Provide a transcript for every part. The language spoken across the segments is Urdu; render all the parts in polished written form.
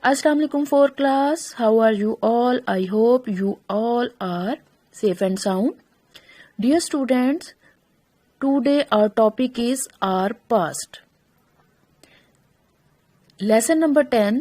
Assalamu alaikum for class. How are you all? I hope you all are safe and sound. Dear students, today our topic is our past. Lesson number 10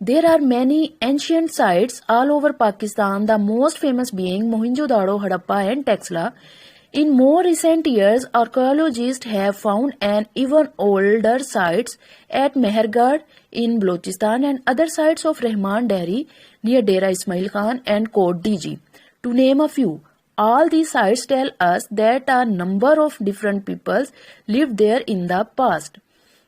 There are many ancient sites all over Pakistan, the most famous being Mohenjo-daro, Harappa and Texla. In more recent years, archaeologists have found an even older sites at Mehergarh in Balochistan and other sites of Rahman Dehri near Dera Ismail Khan and Kot Diji, to name a few. All these sites tell us that a number of different peoples lived there in the past.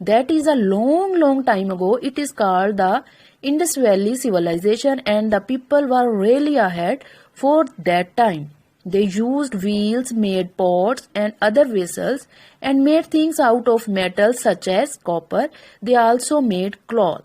That is a long time ago. It is called the Indus Valley Civilization and the people were really ahead for that time. They used wheels, made pots and other vessels and made things out of metal such as copper. They also made cloth.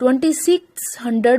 2600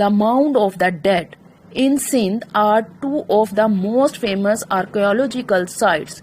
the mound of the dead in Sindh are two of the most famous archaeological sites.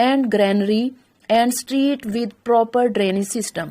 and granary and street with proper drainage system.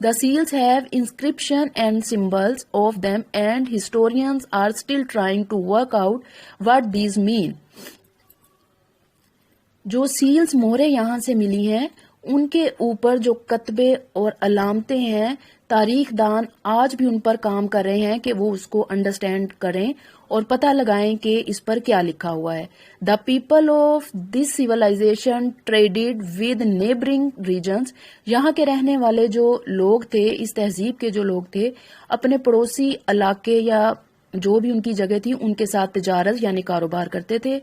The seals have inscription and symbols of them, and historians are still trying to work out what these mean. جو سیلز مہرے یہاں سے ملی ہیں ان کے اوپر جو کتبے اور علامتیں ہیں تاریخ دان آج بھی ان پر کام کر رہے ہیں کہ وہ اس کو انڈرسٹینڈ کریں اور پتہ لگائیں کہ اس پر کیا لکھا ہوا ہے. The people of this civilisation traded with neighbouring regions. یہاں کے رہنے والے جو لوگ تھے, اس تہذیب کے جو لوگ تھے, اپنے پڑوسی علاقے یا جو بھی ان کی جگہ تھی ان کے ساتھ تجارت یعنی کاروبار کرتے تھے.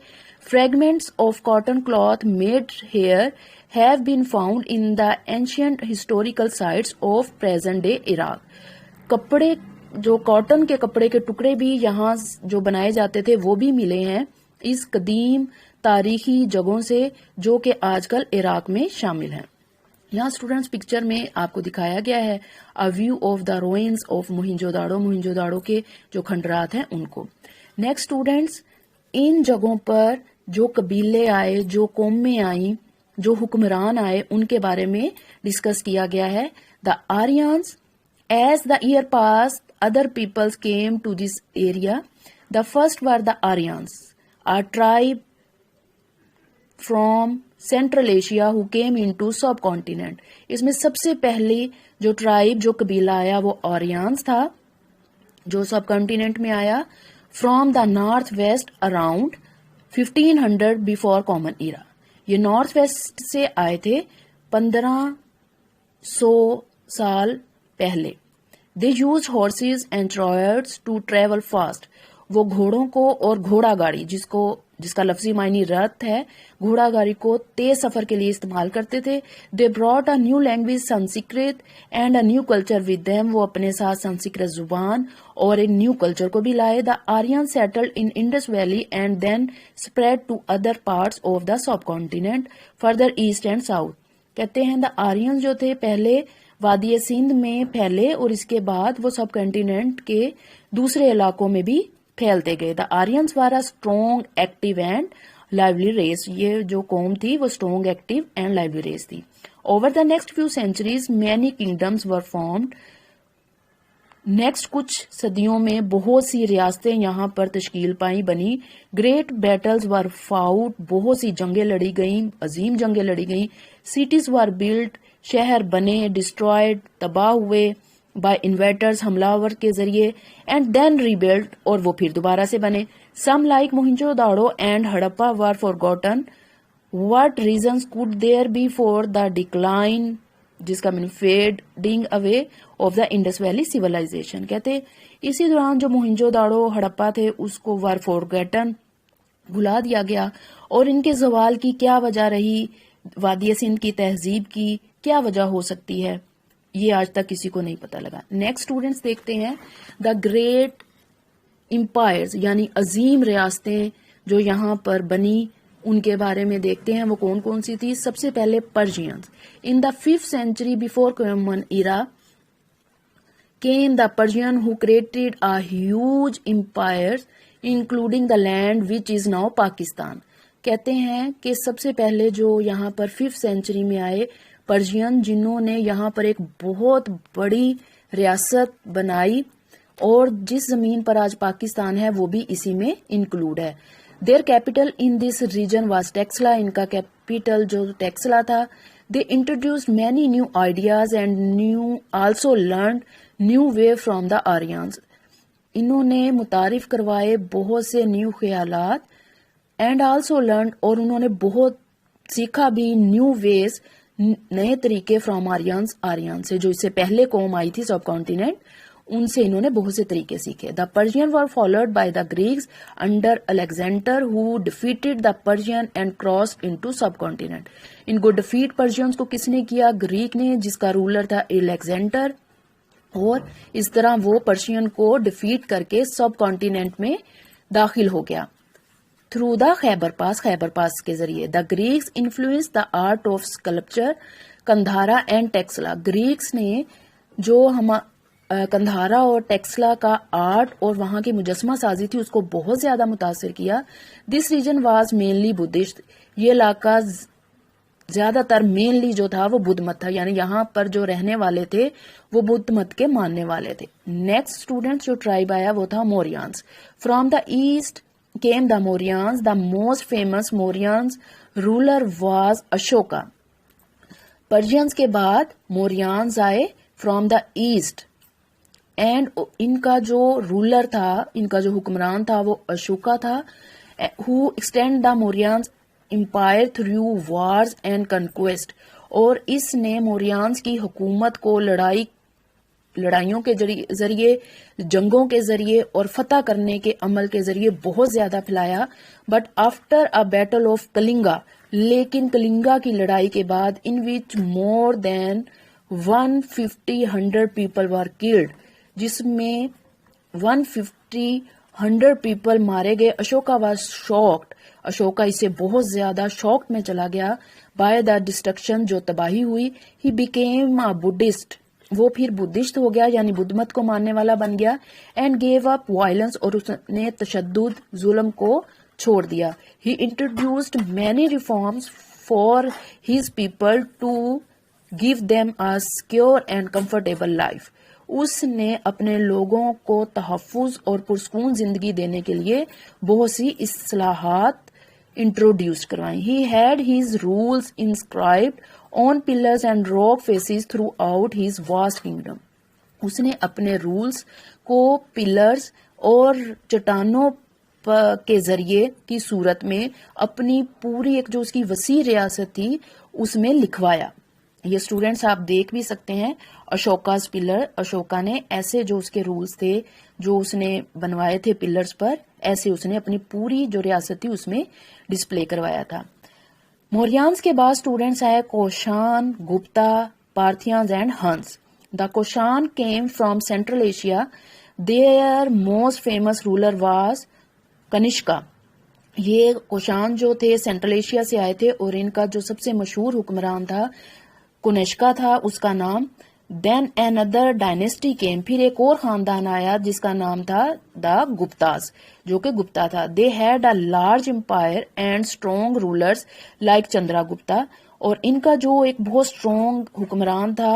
Fragments of cotton cloth made here have been found in the ancient historical sites of present day Iraq. کپڑے جو کاٹن کے کپڑے کے ٹکڑے بھی یہاں جو بنائے جاتے تھے وہ بھی ملے ہیں اس قدیم تاریخی جگہوں سے جو کہ آج کل عراق میں شامل ہیں. یہاں اسٹوڈینٹس پکچر میں آپ کو دکھایا گیا ہے a view of the ruins of Mohenjo داڑو. موہنجو داڑو کے جو کھنڈرات ہیں ان کو. نیکسٹ اسٹوڈینٹس, ان جگہوں پر جو قبیلے آئے, جو قومیں آئیں, جو حکمران آئے ان کے بارے میں ڈسکس کیا گیا ہے. The Aryans. As the year pass other peoples came to this area. The first were the Aryans, a tribe from Central Asia who came into subcontinent. اس میں سب سے پہلے جو ٹرائب جو قبیلہ آیا وہ آریانس تھا جو سب کانٹیننٹ میں آیا. From the north west around 1500 before common era. یہ نارتھ ویسٹ سے آئے تھے 1500 سال پہلے. They use horses and chariots to travel fast. وہ گھوڑوں کو اور گھوڑا گاڑی جس کا لفظی معنی رتھ ہے, گھوڑا گاڑی کو تیز سفر کے لیے استعمال کرتے تھے. They brought a new language Sanskrit and a new culture with them. وہ اپنے ساتھ سنسکرت زبان اور ایک نیو کلچر کو بھی لائے. The Aryan settled in Indus valley and then spread to other parts of the subcontinent further east and south. کہتے ہیں دا آرین جو تھے پہلے وادی سندھ میں پھیلے اور اس کے بعد وہ سب کانٹیننٹ کے دوسرے علاقوں میں بھی پھیلتے گئے. The Aryans were strong active and lively race. یہ جو قوم تھی وہ strong active and lively race تھی. Over the next few centuries many kingdoms were formed. Next کچھ صدیوں میں بہت سی ریاستیں یہاں پر تشکیل پائیں بنی. گریٹ بیٹلز ور فاؤٹ. بہت سی جنگیں لڑی گئیں, عظیم جنگیں لڑی گئیں. سٹیز ور بلڈ. شہر بنے. ڈسٹرائڈ. تباہ ہوئے بائی انویٹرز حملہ آور کے ذریعے. And then rebuilt. اور وہ پھر دوبارہ سے بنے. Some like Mohenjo Daro and Harappa were forgotten. What reasons could there be for the decline جس کا main fading away of the Indus valley civilisation. کہتے اسی دوران جو موہنجو داڑو ہڑپا تھے اس کو ور فارگوٹن بھلا دیا گیا. اور ان کے زوال کی کیا وجہ رہی, وادی سندھ کی تہذیب کی کیا وجہ ہو سکتی ہے, یہ آج تک کسی کو نہیں پتا لگا. نیکسٹ اسٹوڈینٹس دیکھتے ہیں دا گریٹ امپائرز یعنی عظیم ریاستیں جو یہاں پر بنی ان کے بارے میں دیکھتے ہیں وہ کون کون سی تھی. سب سے پہلے Persians. In the 5th century before common era came the Persian who created a huge empire including the land which is now Pakistan. کہتے ہیں کہ سب سے پہلے جو یہاں پر 5th century میں آئے پرشین جنہوں نے یہاں پر ایک بہت بڑی ریاست بنائی اور جس زمین پر آج پاکستان ہے وہ بھی اسی میں انکلوڈ ہے. Their capital in this region was Taxila. ان کا کیپٹل جو ٹیکسلا تھا. They introduced many new ideas and new also learned new way from the Aryans. انہوں نے متعارف کروائے بہت سے نیو خیالات اینڈ آلسو لرنڈ اور انہوں نے بہت سیکھا بھی نیو ویز نئے طریقے فرام آریان سے جو اس سے پہلے قوم آئی تھی سب کانٹیننٹ ان سے انہوں نے بہت سے طریقے سیکھے. The Persian were followed by the Greeks under Alexander who defeated the Persian and crossed into subcontinent. ان کو ڈیفیٹ پرشینز کو کس نے کیا, گریک نے جس کا رولر تھا الیگزینڈر, اور اس طرح وہ پرشین کو ڈیفیٹ کر کے سب کانٹیننٹ میں داخل ہو گیا تھرو دا خیبر پاس کے ذریعے. The Greeks influence the art of sculpture Gandhara and Taxila. Greeks نے جو کندھارا اور ٹیکسلا کا آرٹ اور وہاں کی مجسمہ سازی تھی اس کو بہت زیادہ متاثر کیا. دس ریجن واز مینلی بدھسٹ. یہ علاقہ زیادہ تر مینلی جو تھا وہ بدھ مت تھا، یعنی یہاں پر جو رہنے والے تھے وہ بدھ مت کے ماننے والے تھے. نیکسٹ اسٹوڈنٹ جو ٹرائب آیا وہ تھا Mauryans. From the east came the Mauryans. The most famous Mauryans ruler was Ashoka. Persians کے بعد موریانز آئے فرام دا ایسٹ، اینڈ ان کا جو رولر تھا، ان کا جو حکمران تھا وہ اشوکا تھا. who extend the Mauryans empire through wars and conquest. اور اس نے موریانز کی حکومت کو لڑائیوں کے ذریعے، جنگوں کے ذریعے اور فتح کرنے کے عمل کے ذریعے بہت زیادہ پھیلایا. But after a battle of Kalinga, لیکن کلنگا کی لڑائی کے بعد ان وچ مور دین 150 پیپل وار کلڈ، جس میں 150 پیپل مارے گئے. اشوکا واز شاکڈ، اشوکا اسے بہت زیادہ شاکڈ میں چلا گیا بائی دا ڈسٹرکشن، جو تباہی ہوئی. ہی بیکیم اے بدھسٹ، وہ پھر بدھسٹ ہو گیا، یعنی بدھ مت کو ماننے والا بن گیا. اینڈ گیو اپ وائلنس، اور اس نے تشدد، ظلم کو چھوڑ دیا. He introduced many reforms for his people to give them a secure and comfortable life. اس نے اپنے لوگوں کو تحفظ اور پرسکون زندگی دینے کے لیے بہت سی اصلاحات انٹروڈیوس کروائیں. He had his rules inscribed on pillars and rock faces throughout his vast kingdom. اس نے اپنے رولز کو پلرز اور چٹانوں کے ذریعے کی صورت میں اپنی پوری ایک جو اس کی وسیع ریاست تھی اس میں لکھوایا. یہ اسٹوڈینٹس آپ دیکھ بھی سکتے ہیں اشوکاز پلر. اشوکا نے ایسے جو اس کے رولز تھے جو اس نے بنوائے تھے پلرز پر، ایسے اس نے اپنی پوری جو ریاست تھی اس میں ڈسپلے کروایا تھا. موریانز کے بعد اسٹوڈینٹس آئے Kushan, Gupta, Parthians and Huns. The Kushan came from Central Asia. Their most famous ruler was Kanishka. یہ کوشان جو تھے سینٹرل ایشیا سے آئے تھے اور ان کا جو سب سے مشہور حکمران تھا کنشکا تھا اس کا نام. دین another ڈائنیسٹی کیم، پھر ایک اور خاندان آیا جس کا نام تھا دا گپتاز، جو کہ گپتا تھا. They had a large empire and strong rulers like Chandra Gupta. اور ان کا جو ایک بہت اسٹرانگ حکمران تھا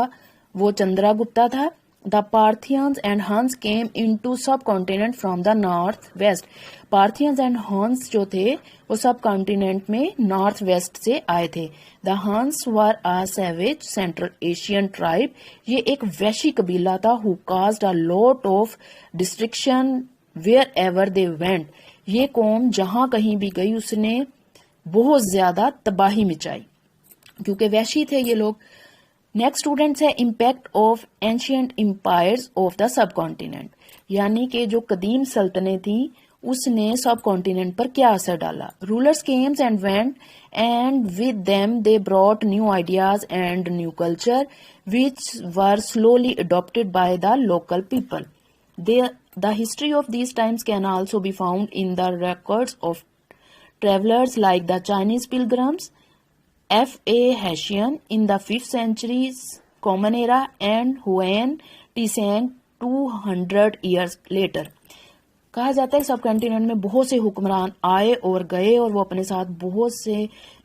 وہ چندرا گپتا تھا. The Parthians and Huns came into subcontinent from the north west. Parthians and Huns جو تھے وہ سب کانٹیننٹ میں نارتھ ویسٹ سے آئے تھے. The Huns were a savage Central Asian tribe. یہ ایک وحشی قبیلہ تھا. Who caused a lot of destruction wherever they went. یہ قوم جہاں کہیں بھی گئی اس نے بہت زیادہ تباہی مچائی کیونکہ وحشی تھے یہ لوگ. نیکسٹ اسٹوڈینٹس ہے impact of ancient empires of the subcontinent, یعنی کہ جو قدیم سلطنتیں تھیں اس نے سب کانٹیننٹ پر کیا اثر ڈالا. Rulers came and went and with them they brought new ideas and new culture which were slowly adopted by the local people. The history of these times can also be found in the records of travelers like the Chinese pilgrims, F.A. Hessian in the 5th century Common Era and Huan Tisang 200 years later. کہا جاتا ہے سب کانٹیننٹ میں بہت سے حکمران آئے اور گئے اور وہ اپنے ساتھ بہت سے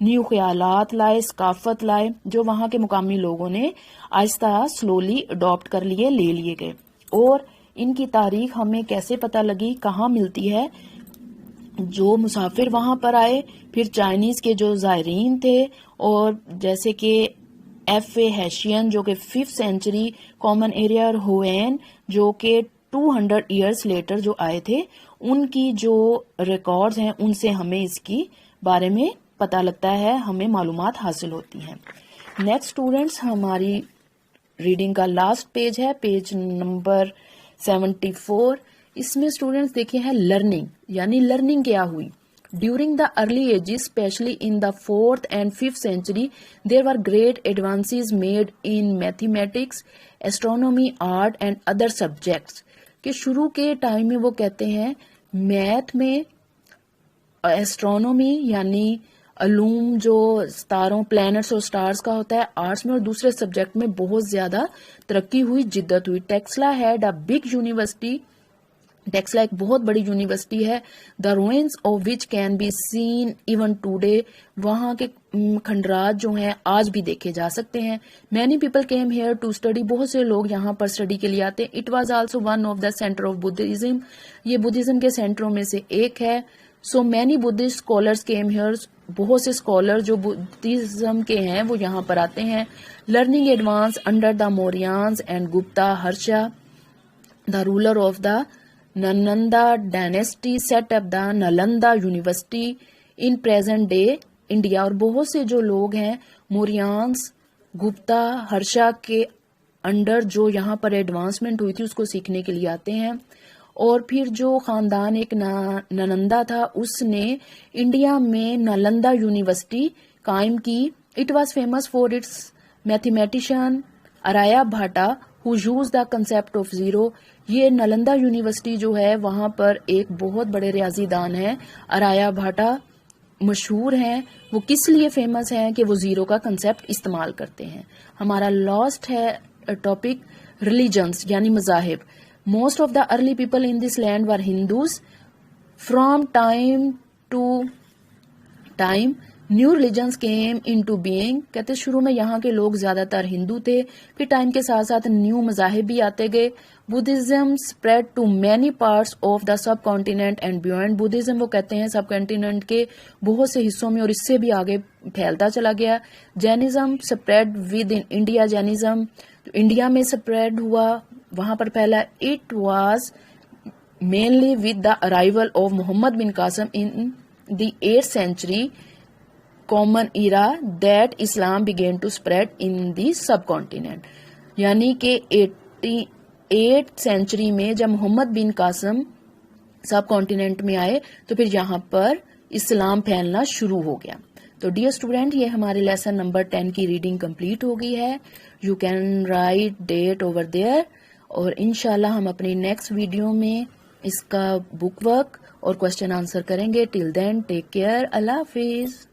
نیو خیالات لائے، ثقافت لائے جو وہاں کے مقامی لوگوں نے آہستہ سلولی اڈاپٹ کر لیے، لے لیے گئے. اور ان کی تاریخ ہمیں کیسے پتہ لگی، کہاں ملتی ہے؟ جو مسافر وہاں پر آئے، پھر چائنیز کے جو زائرین تھے، اور جیسے کہ ایف اے ہیشین جو کہ 5th سینچری کامن ایریا، اور ہوین جو کہ 200 ایئرس لیٹر جو آئے تھے، ان کی جو ریکارڈز ہیں ان سے ہمیں اس کی بارے میں پتہ لگتا ہے، ہمیں معلومات حاصل ہوتی ہیں. نیکسٹ اسٹوڈینٹس ہماری ریڈنگ کا لاسٹ پیج ہے، پیج نمبر 74. اس میں اسٹوڈینٹس دیکھے ہیں لرننگ، یعنی لرننگ کیا ہوئی. During the early ages, especially in the 4th and 5th century, there were great advances made in mathematics, astronomy, art and other subjects. کہ شروع کے ٹائم میں وہ کہتے ہیں میتھ میں، ایسٹرونومی یعنی علوم جو ستاروں، پلانٹس اور سٹارز کا ہوتا ہے، آرٹس میں اور دوسرے سبجیکٹ میں بہت زیادہ ترقی ہوئی، جدت ہوئی. Taxila had a big university Taxila ایک بہت بڑی یونیورسٹی ہے. The ruins of which can be seen even today. وہاں کے کھنڈرات جو ہیں آج بھی دیکھے جا سکتے ہیں. Many people came here to study. بہت سے لوگ یہاں پر اسٹڈی کے لیے آتے ہیں. It was also one of the centre of Buddhism. یہ بدھزم کے سینٹروں میں سے ایک ہے. So many Buddhist scholars came here. بہت سے اسکالر جو بدھزم کے ہیں وہ یہاں پر آتے ہیں. Learning advance under the Mauryans and Gupta Harsha. The ruler of the Nalanda dynasty set up the Nalanda University in present day India. اور بہت سے جو لوگ ہیں موریانس گپتا ہرشا کے انڈر جو یہاں پر ایڈوانسمنٹ ہوئی تھی اس کو سیکھنے کے لیے آتے ہیں. اور پھر جو خاندان ایک نلندا تھا اس نے انڈیا میں نالندہ یونیورسٹی قائم کی. It was famous for its mathematician Aryabhata who used the concept of zero. یہ نالندہ یونیورسٹی جو ہے وہاں پر ایک بہت بڑے ریاضی دان ہیں آریہ بھاٹا مشہور ہیں. وہ کس لیے فیمس ہیں کہ وہ زیرو کا کنسیپٹ استعمال کرتے ہیں. ہمارا لاسٹ ہے ٹاپک ریلیجنس یعنی مذاہب. Most of the early people in this land were Hindus. From time to time new religions came into being. کہتے شروع میں یہاں کے لوگ زیادہ تر ہندو تھے, پھر ٹائم کے ساتھ ساتھ نیو مذاہب بھی آتے گئے. Buddhism spread to many parts of the subcontinent and beyond. Buddhism وہ کہتے ہیں سب کانٹیننٹ کے بہت سے حصوں میں اور اس سے بھی آگے پھیلتا چلا گیا. Jainism spread within India. Jainism India میں اسپریڈ ہوا, وہاں پر پھیلا. It was mainly with the arrival of Muhammad bin Qasim in the 8th century common era that Islam began to spread in the subcontinent. یعنی کہ 8th century میں جب محمد بن قاسم سب کانٹیننٹ میں آئے تو پھر یہاں پر اسلام پھیلنا شروع ہو گیا. تو ڈیئر اسٹوڈینٹ یہ ہمارے لیسن نمبر 10 کی ریڈنگ کمپلیٹ ہو گئی ہے. You can write that over there. اور انشاءاللہ ہم اپنی نیکسٹ ویڈیو میں اس کا بک ورک اور کوشچن آنسر کریں گے. ٹل دین ٹیک کیئر. اللہ حافظ.